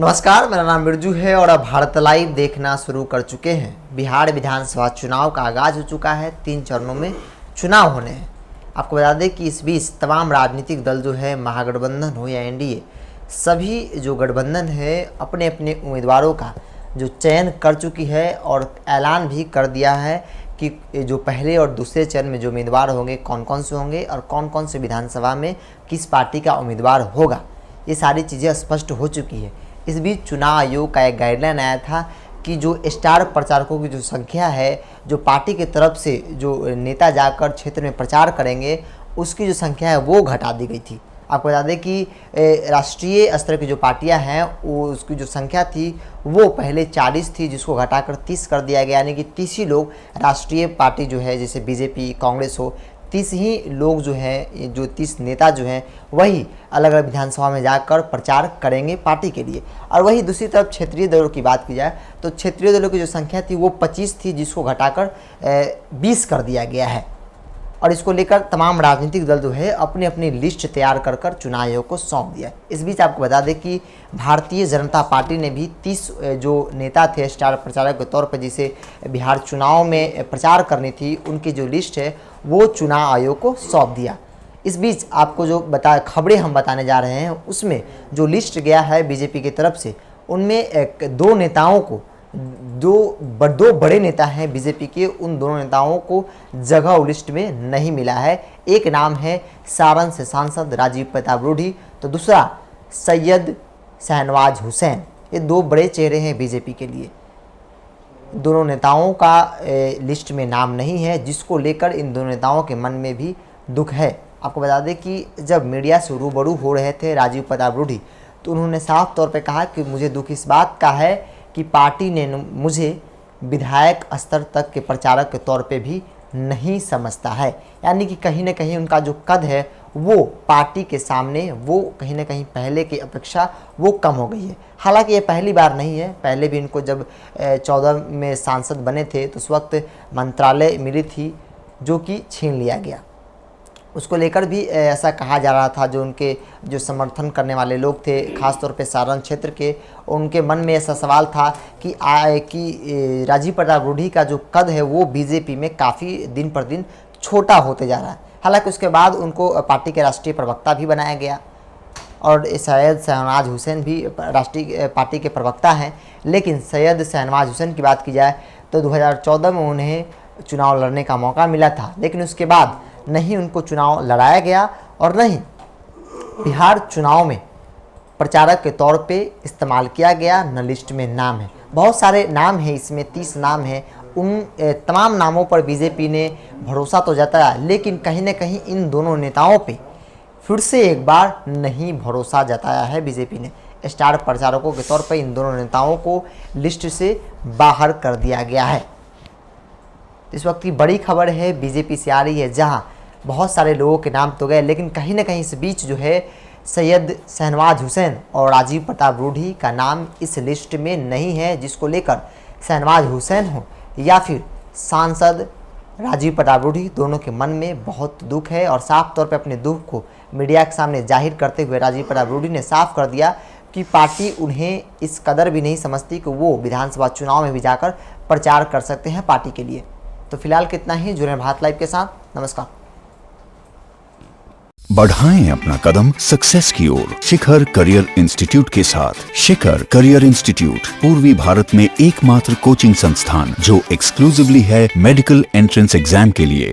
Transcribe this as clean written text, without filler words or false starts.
नमस्कार, मेरा नाम बिरजू है और अब भारत लाइव देखना शुरू कर चुके हैं। बिहार विधानसभा चुनाव का आगाज हो चुका है। 3 चरणों में चुनाव होने हैं। आपको बता दें कि इस बीच तमाम राजनीतिक दल जो है, महागठबंधन हो या एनडीए, सभी जो गठबंधन है अपने अपने उम्मीदवारों का जो चयन कर चुकी है और ऐलान भी कर दिया है कि जो पहले और दूसरे चरण में जो उम्मीदवार होंगे कौन कौन से होंगे और कौन कौन से विधानसभा में किस पार्टी का उम्मीदवार होगा। ये सारी चीज़ें स्पष्ट हो चुकी है। इस बीच चुनाव आयोग का एक गाइडलाइन आया था कि जो स्टार प्रचारकों की जो संख्या है, जो पार्टी की तरफ से जो नेता जाकर क्षेत्र में प्रचार करेंगे, उसकी जो संख्या है वो घटा दी गई थी। आपको बता दें कि राष्ट्रीय स्तर की जो पार्टियां हैं वो उसकी जो संख्या थी वो पहले 40 थी, जिसको घटाकर 30 कर दिया गया। यानी कि 30 ही लोग राष्ट्रीय पार्टी जो है, जैसे बीजेपी, कांग्रेस हो, 30 ही लोग जो हैं, जो 30 नेता जो हैं वही अलग अलग विधानसभा में जाकर प्रचार करेंगे पार्टी के लिए। और वही दूसरी तरफ क्षेत्रीय दलों की बात की जाए तो क्षेत्रीय दलों की जो संख्या थी वो 25 थी, जिसको घटाकर 20 कर दिया गया है। और इसको लेकर तमाम राजनीतिक दल जो है अपनी अपनी लिस्ट तैयार कर कर चुनाव आयोग को सौंप दिया। इस बीच आपको बता दें कि भारतीय जनता पार्टी ने भी 30 जो नेता थे स्टार प्रचारक के तौर पर, जिसे बिहार चुनाव में प्रचार करनी थी, उनकी जो लिस्ट है वो चुनाव आयोग को सौंप दिया। इस बीच आपको जो खबरें हम बताने जा रहे हैं उसमें जो लिस्ट गया है बीजेपी की तरफ से, उनमें दो नेताओं को, दो बड़े नेता हैं बीजेपी के, उन दोनों नेताओं को जगह लिस्ट में नहीं मिला है। एक नाम है सारण से सांसद राजीव प्रताप रूढ़ी, तो दूसरा सैयद शहनवाज हुसैन। ये 2 बड़े चेहरे हैं बीजेपी के लिए। दोनों नेताओं का लिस्ट में नाम नहीं है, जिसको लेकर इन दोनों नेताओं के मन में भी दुख है। आपको बता दें कि जब मीडिया से रूबरू हो रहे थे राजीव प्रताप रूढ़ी, तो उन्होंने साफ तौर पर कहा कि मुझे दुख इस बात का है कि पार्टी ने मुझे विधायक स्तर तक के प्रचारक के तौर पे भी नहीं समझता है। यानी कि कहीं ना कहीं उनका जो कद है वो पार्टी के सामने वो कहीं ना कहीं पहले की अपेक्षा वो कम हो गई है। हालांकि ये पहली बार नहीं है, पहले भी इनको जब 14 में सांसद बने थे तो उस वक्त मंत्रालय मिली थी जो कि छीन लिया गया। उसको लेकर भी ऐसा कहा जा रहा था, जो उनके जो समर्थन करने वाले लोग थे खासतौर पे सारण क्षेत्र के, उनके मन में ऐसा सवाल था कि राजीव प्रताप रूढ़ी का जो कद है वो बीजेपी में काफ़ी दिन पर दिन छोटा होते जा रहा है। हालांकि उसके बाद उनको पार्टी के राष्ट्रीय प्रवक्ता भी बनाया गया और सैयद शहनवाज हुसैन भी राष्ट्रीय पार्टी के प्रवक्ता हैं। लेकिन सैयद शहनवाज हुसैन की बात की जाए तो 2014 में उन्हें चुनाव लड़ने का मौका मिला था, लेकिन उसके बाद नहीं उनको चुनाव लड़ाया गया और नहीं बिहार चुनाव में प्रचारक के तौर पे इस्तेमाल किया गया। न लिस्ट में नाम है, बहुत सारे नाम हैं, इसमें 30 नाम हैं। उन तमाम नामों पर बीजेपी ने भरोसा तो जताया, लेकिन कहीं ना कहीं इन दोनों नेताओं पे फिर से एक बार नहीं भरोसा जताया है बीजेपी ने। स्टार प्रचारकों के तौर पर इन दोनों नेताओं को लिस्ट से बाहर कर दिया गया है। इस वक्त की बड़ी खबर है बीजेपी से आ रही है, जहां बहुत सारे लोगों के नाम तो गए, लेकिन कहीं ना कहीं इस बीच जो है सैयद शहनवाज हुसैन और राजीव प्रताप रूढ़ी का नाम इस लिस्ट में नहीं है, जिसको लेकर शहनवाज हुसैन हो या फिर सांसद राजीव प्रताप रूढ़ी, दोनों के मन में बहुत दुख है। और साफ तौर पर अपने दुख को मीडिया के सामने जाहिर करते हुए राजीव प्रताप रूढ़ी ने साफ कर दिया कि पार्टी उन्हें इस कदर भी नहीं समझती कि वो विधानसभा चुनाव में भी जाकर प्रचार कर सकते हैं पार्टी के लिए। तो फिलहाल कितना ही। जुड़े भारत लाइव के साथ। नमस्कार। बढ़ाएं अपना कदम सक्सेस की ओर शिखर करियर इंस्टीट्यूट के साथ। शिखर करियर इंस्टीट्यूट पूर्वी भारत में एकमात्र कोचिंग संस्थान जो एक्सक्लूसिवली है मेडिकल एंट्रेंस एग्जाम के लिए।